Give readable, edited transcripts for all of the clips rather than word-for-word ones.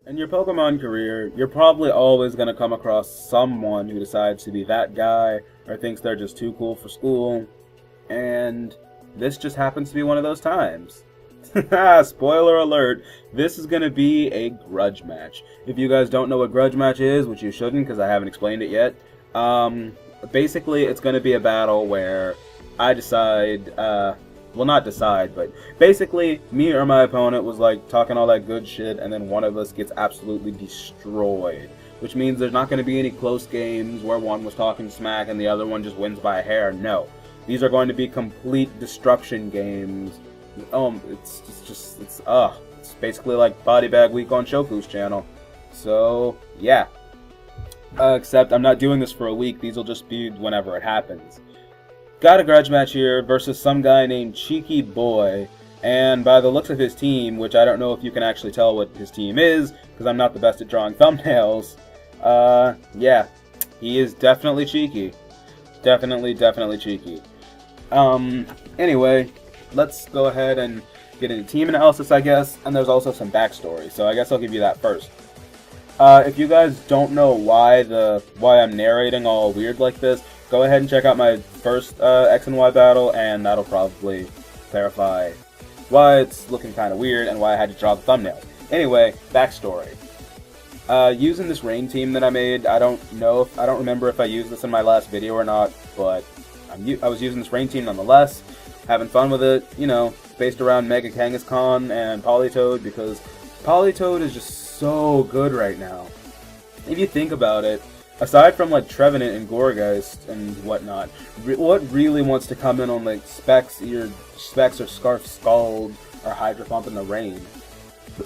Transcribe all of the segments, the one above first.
In your Pokemon career, you're probably always going to come across someone who decides to be that guy or thinks they're just too cool for school, and this just happens to be one of those times. Spoiler alert, this is going to be a grudge match. If you guys don't know what grudge match is, which you shouldn't because I haven't explained it yet, basically it's going to be a battle where I decide, well, not decide, but basically, me or my opponent was like talking all that good shit, and then one of us gets absolutely destroyed. Which means there's not going to be any close games where one was talking smack and the other one just wins by a hair. No. These are going to be complete destruction games. It's basically like Body Bag Week on Shoku's channel. So, yeah. Except I'm not doing this for a week. These will just be whenever it happens. Got a grudge match here versus some guy named CheekyBoy, and by the looks of his team, which I don't know if you can actually tell what his team is, because I'm not the best at drawing thumbnails, yeah, he is definitely cheeky. Definitely cheeky. Anyway, let's go ahead and get into team analysis, I guess, and there's also some backstory, so I guess I'll give you that first. If you guys don't know why I'm narrating all weird like this, go ahead and check out my first X and Y battle, and that'll probably clarify why it's looking kind of weird and why I had to draw the thumbnail. Anyway, backstory. Using this rain team that I made, I don't remember if I used this in my last video or not, but I was using this rain team nonetheless, having fun with it, you know, based around Mega Kangaskhan and Politoed, because Politoed is just so good right now. If you think about it, aside from like Trevenant and Gourgeist and whatnot, what really wants to come in on like Specs or Scarf Scald or Hydro Pump in the rain?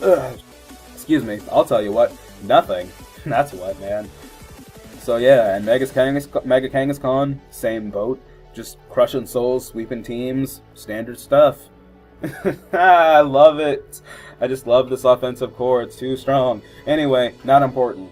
Ugh. Excuse me, I'll tell you what, nothing. That's what, man. So yeah, and Mega Kangaskhan, same boat, just crushing souls, sweeping teams, standard stuff. I love it. I just love this offensive core, it's too strong. Anyway, not important.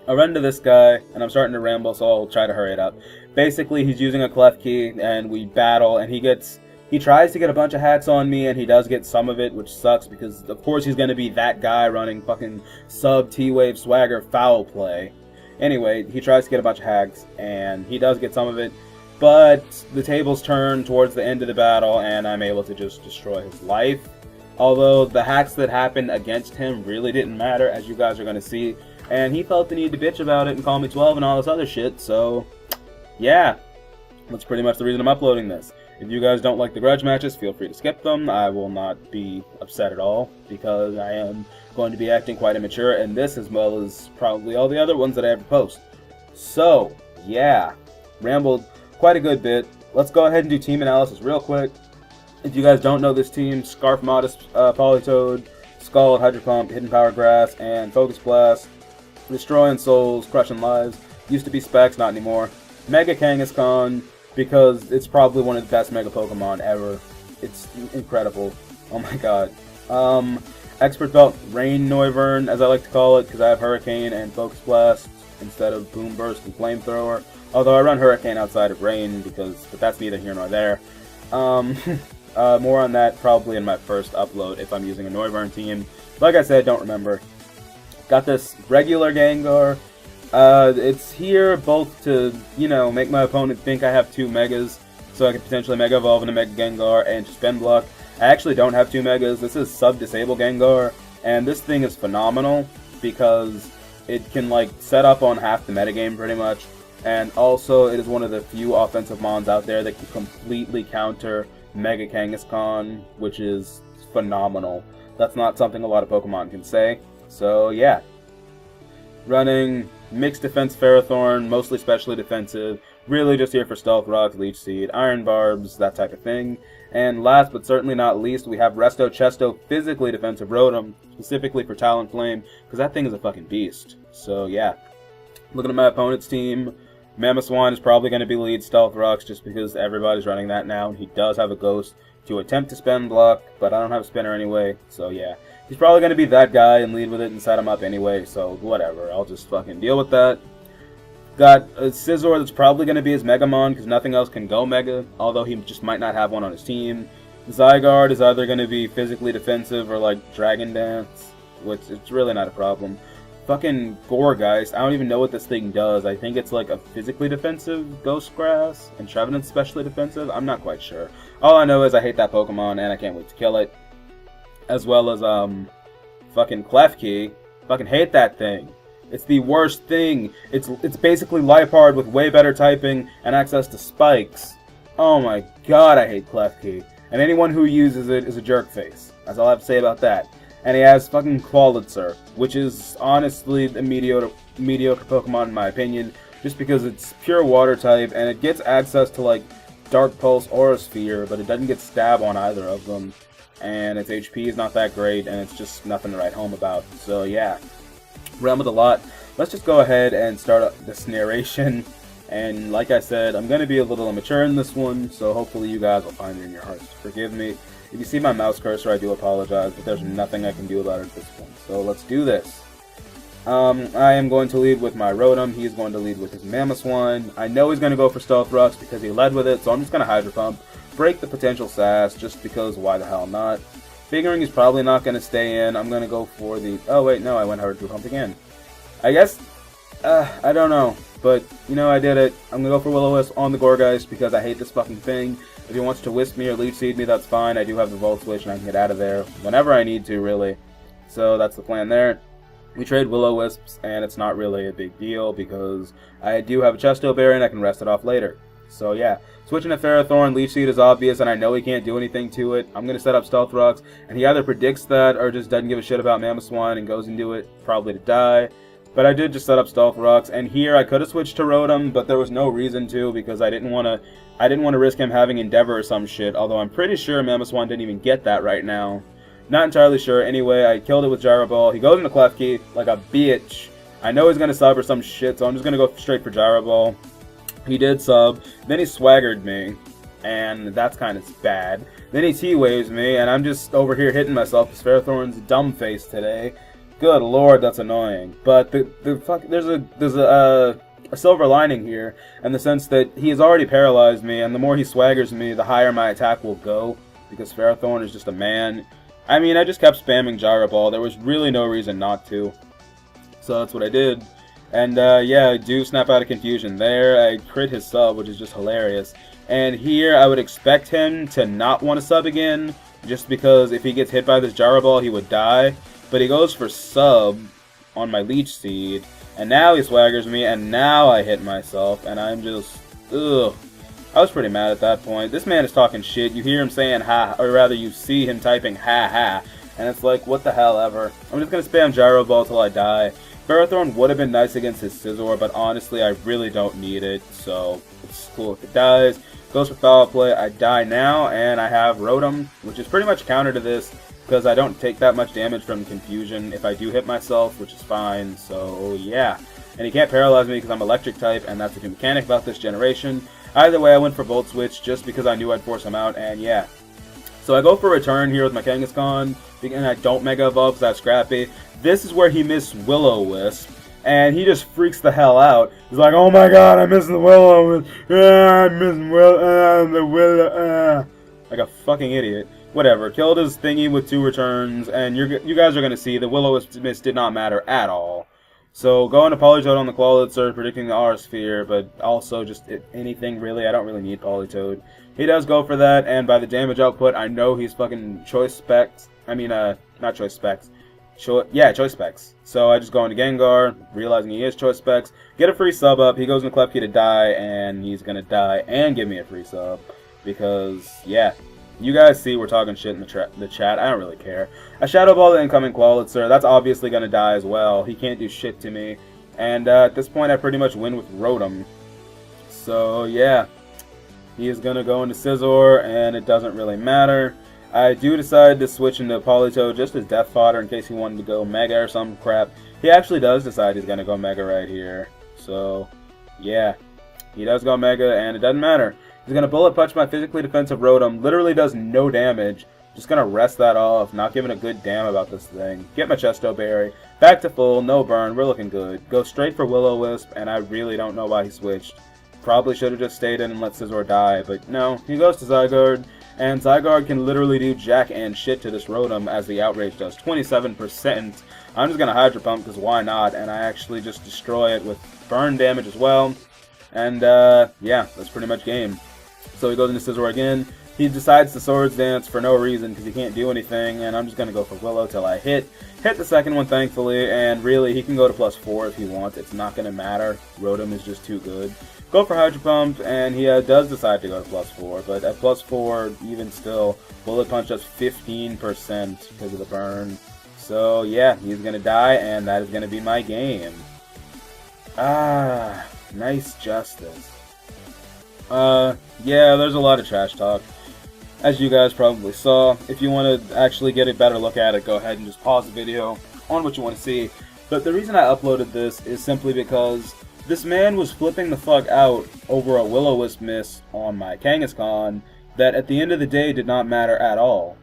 I run into this guy, and I'm starting to ramble, so I'll try to hurry it up. Basically, he's using a Klefki, and we battle, and he tries to get a bunch of hacks on me, and he does get some of it, which sucks, because of course he's going to be that guy running fucking sub T-Wave swagger foul play. Anyway, he tries to get a bunch of hacks, and he does get some of it, but the tables turn towards the end of the battle, and I'm able to just destroy his life. Although the hacks that happened against him really didn't matter, as you guys are going to see. And he felt the need to bitch about it and call me 12 and all this other shit, so yeah, that's pretty much the reason I'm uploading this. If you guys don't like the grudge matches, feel free to skip them. I will not be upset at all, because I am going to be acting quite immature in this, as well as probably all the other ones that I ever post. So, yeah, rambled quite a good bit. Let's go ahead and do team analysis real quick. If you guys don't know this team, Scarf Modest, Politoed, Scald, Hydro Pump, Hidden Power Grass, and Focus Blast. Destroying souls, crushing lives. Used to be Specs, not anymore. Mega Kangaskhan, because it's probably one of the best Mega Pokemon ever. It's incredible. Oh my god. Expert Belt, Rain Noivern, as I like to call it, because I have Hurricane and Focus Blast instead of Boom Burst and Flamethrower. Although I run Hurricane outside of Rain, but that's neither here nor there. More on that probably in my first upload if I'm using a Noivern team. Like I said, don't remember. Got this regular Gengar. It's here both to, you know, make my opponent think I have two Megas, so I can potentially Mega Evolve into Mega Gengar and just Spin Block. I actually don't have two Megas. This is Sub-Disable Gengar, and this thing is phenomenal because it can, like, set up on half the metagame pretty much, and also it is one of the few offensive mons out there that can completely counter Mega Kangaskhan, which is phenomenal. That's not something a lot of Pokemon can say. So yeah, running mixed defense Ferrothorn, mostly specially defensive, really just here for Stealth Rocks, Leech Seed, Iron Barbs, that type of thing. And last but certainly not least, we have Resto Chesto, physically defensive Rotom, specifically for Talonflame, because that thing is a fucking beast. So yeah, looking at my opponent's team, Mamoswine is probably going to be lead Stealth Rocks just because everybody's running that now, and he does have a Ghost to attempt to Spin Block, but I don't have a Spinner anyway, so yeah. He's probably going to be that guy and lead with it and set him up anyway, so whatever. I'll just fucking deal with that. Got a Scizor that's probably going to be his Megamon because nothing else can go Mega, although he just might not have one on his team. Zygarde is either going to be physically defensive or like Dragon Dance. which it's really not a problem. Fucking Gourgeist, I don't even know what this thing does. I think it's like a physically defensive Ghost Grass, and Trevenant's specially defensive. I'm not quite sure. All I know is I hate that Pokemon, and I can't wait to kill it. As well as, fucking Klefki. Fucking hate that thing. It's the worst thing. It's basically Liepard with way better typing and access to spikes. Oh my god, I hate Klefki. And anyone who uses it is a jerk face. That's all I have to say about that. And he has fucking Qualitzer, which is honestly a mediocre Pokemon in my opinion, just because it's pure water type and it gets access to like Dark Pulse or a Sphere, but it doesn't get stab on either of them. And its HP is not that great, and it's just nothing to write home about. So yeah, ran with a lot. Let's just go ahead and start this narration. And like I said, I'm going to be a little immature in this one, so hopefully you guys will find it in your hearts to forgive me. If you see my mouse cursor, I do apologize, but there's nothing I can do about it at this point. So let's do this. I am going to lead with my Rotom. He's going to lead with his Mamoswine. I know he's going to go for Stealth Rocks because he led with it, so I'm just going to Hydro Pump. Break the potential Sass, just because why the hell not. Figuring he's probably not going to stay in, I'm going to go for the... Oh wait, no, I went Hydro Pump again. I guess... I don't know. But, you know, I did it. I'm going to go for Will-O-Wisp on the Gourgeist because I hate this fucking thing. If he wants to Wisp me or Leech Seed me, that's fine. I do have the Volt Switch and I can get out of there whenever I need to, really. So that's the plan there. We trade Will-O-Wisps, and it's not really a big deal because I do have a Chesto Berry and I can rest it off later. So yeah, switching to Ferrothorn, Leech Seed is obvious and I know he can't do anything to it. I'm going to set up Stealth Rocks, and he either predicts that or just doesn't give a shit about Mamoswine and goes into it, probably to die. But I did just set up Stealth Rocks, and here I could have switched to Rotom, but there was no reason to because I didn't want to risk him having Endeavor or some shit, although I'm pretty sure Mamoswine didn't even get that right now. Not entirely sure. Anyway, I killed it with Gyro Ball. He goes into Klefki like a bitch. I know he's going to sub or some shit, so I'm just going to go straight for Gyro Ball. He did sub, then he swaggered me, and that's kind of bad. Then he T-Waves me, and I'm just over here hitting myself because Ferrothorn's dumb face today. Good lord, that's annoying. But there's a silver lining here, in the sense that he has already paralyzed me, and the more he swaggers me, the higher my attack will go, because Ferrothorn is just a man. I mean, I just kept spamming Gyro Ball. There was really no reason not to. So that's what I did. And yeah, I do snap out of confusion there. I crit his sub, which is just hilarious. And here, I would expect him to not want to sub again, just because if he gets hit by this Gyro Ball, he would die. But he goes for sub on my Leech Seed, and now he swaggers me, and now I hit myself, and I'm just, ugh. I was pretty mad at that point. This man is talking shit. You hear him saying ha, or rather you see him typing ha ha, and it's like, what the hell ever. I'm just going to spam Gyro Ball till I die. Ferrothorn would have been nice against his Scizor, but honestly, I really don't need it, so it's cool if it dies. Goes for Foul Play, I die now, and I have Rotom, which is pretty much counter to this, because I don't take that much damage from Confusion if I do hit myself, which is fine, so yeah. And he can't paralyze me because I'm Electric type, and that's the new mechanic about this generation. Either way, I went for Volt Switch just because I knew I'd force him out, and yeah. So I go for Return here with my Kangaskhan, and I don't Mega Evolve because I have Scrappy. This is where he missed Will-O-Wisp, and he just freaks the hell out. He's like, oh my god, I missed the Will-O-Wisp, I missed the Will-O, like a fucking idiot. Whatever, killed his thingy with 2 returns, and you guys are going to see the Will-O-Wisp miss did not matter at all. So going to Politoed on the Qualitzer, predicting the Aura Sphere, but also just anything really. I don't really need Politoed. He does go for that, and by the damage output, I know he's fucking Choice Specs. I mean, not Choice Specs. Choice Specs. So I just go into Gengar, realizing he is Choice Specs, get a free sub up, he goes into Klefki to die, and he's going to die and give me a free sub. Because, yeah. You guys see we're talking shit in the chat. I don't really care. I Shadow Ball the incoming Qualitzer. That's obviously going to die as well. He can't do shit to me. And at this point, I pretty much win with Rotom. So, yeah. He is going to go into Scizor, and it doesn't really matter. I do decide to switch into Politoed just as death fodder in case he wanted to go Mega or some crap. He actually does decide he's going to go Mega right here. So, yeah. He does go Mega, and it doesn't matter. He's going to Bullet Punch my physically defensive Rotom. Literally does no damage. Just going to rest that off. Not giving a good damn about this thing. Get my Chesto Berry. Back to full. No burn. We're looking good. Go straight for Will-O-Wisp. And I really don't know why he switched. Probably should have just stayed in and let Scizor die. But no. He goes to Zygarde. and Zygarde can literally do jack and shit to this Rotom as the Outrage does. 27%. I'm just going to Hydro Pump because why not, and I actually just destroy it with burn damage as well. And yeah, that's pretty much game. So he goes into Scizor again. He decides to Swords Dance for no reason because he can't do anything, and I'm just going to go for Willow till I hit the second one, thankfully, and really, he can go to +4 if he wants. It's not going to matter. Rotom is just too good. Go for Hydro Pump, and he does decide to go to +4, but at +4, even still, Bullet Punch does 15% because of the burn. So, yeah, he's going to die, and that is going to be my game. Ah, nice justice. Yeah, there's a lot of trash talk, as you guys probably saw. If you want to actually get a better look at it, go ahead and just pause the video on what you want to see. But the reason I uploaded this is simply because this man was flipping the fuck out over a Will-O-Wisp miss on my Kangaskhan that at the end of the day did not matter at all.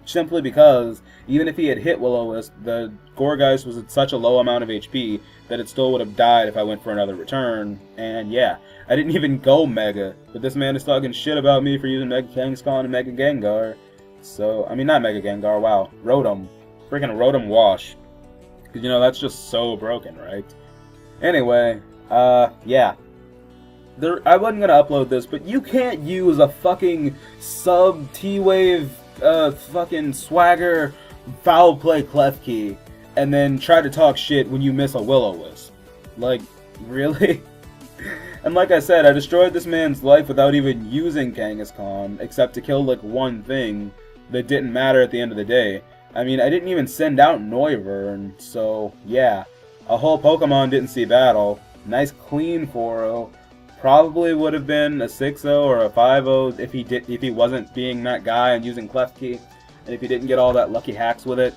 Simply because, even if he had hit Will-O-Wisp, the Gourgeist was at such a low amount of HP that it still would have died if I went for another return. And yeah, I didn't even go Mega, but this man is talking shit about me for using Mega Kangaskhan and Mega Gengar. So, I mean, not Mega Gengar, wow, Rotom. Freaking Rotom Wash. Because, you know, that's just so broken, right? Anyway, yeah. I wasn't gonna upload this, but you can't use a fucking sub T-Wave fucking swagger foul play Klefki and then try to talk shit when you miss a Will-O-Wisp. Like, really? And like I said, I destroyed this man's life without even using Kangaskhan, except to kill like one thing that didn't matter at the end of the day. I mean, I didn't even send out Noivern, so yeah. A whole Pokemon didn't see battle. Nice clean 4-0. Probably would have been a 6-0 or a 5-0 if he wasn't being that guy and using Klefki, and if he didn't get all that lucky hacks with it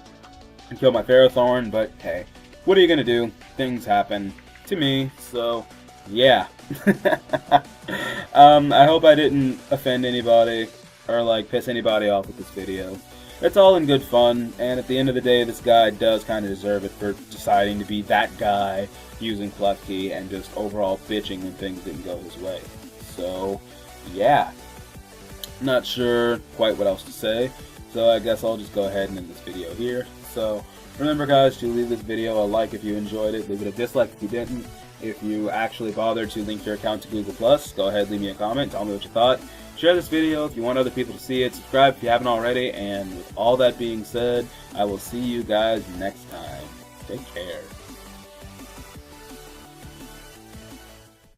and kill my Ferrothorn. But hey, what are you gonna do? Things happen to me, so yeah. I hope I didn't offend anybody or like piss anybody off with this video. It's all in good fun, and at the end of the day, this guy does kind of deserve it for deciding to be that guy using Klefki and just overall bitching when things didn't go his way. So, yeah. Not sure quite what else to say, so I guess I'll just go ahead and end this video here. So, remember guys, to leave this video a like if you enjoyed it, leave it a dislike if you didn't. If you actually bothered to link your account to Google+, go ahead, leave me a comment, tell me what you thought. Share this video if you want other people to see it, subscribe if you haven't already, and with all that being said, I will see you guys next time. Take care.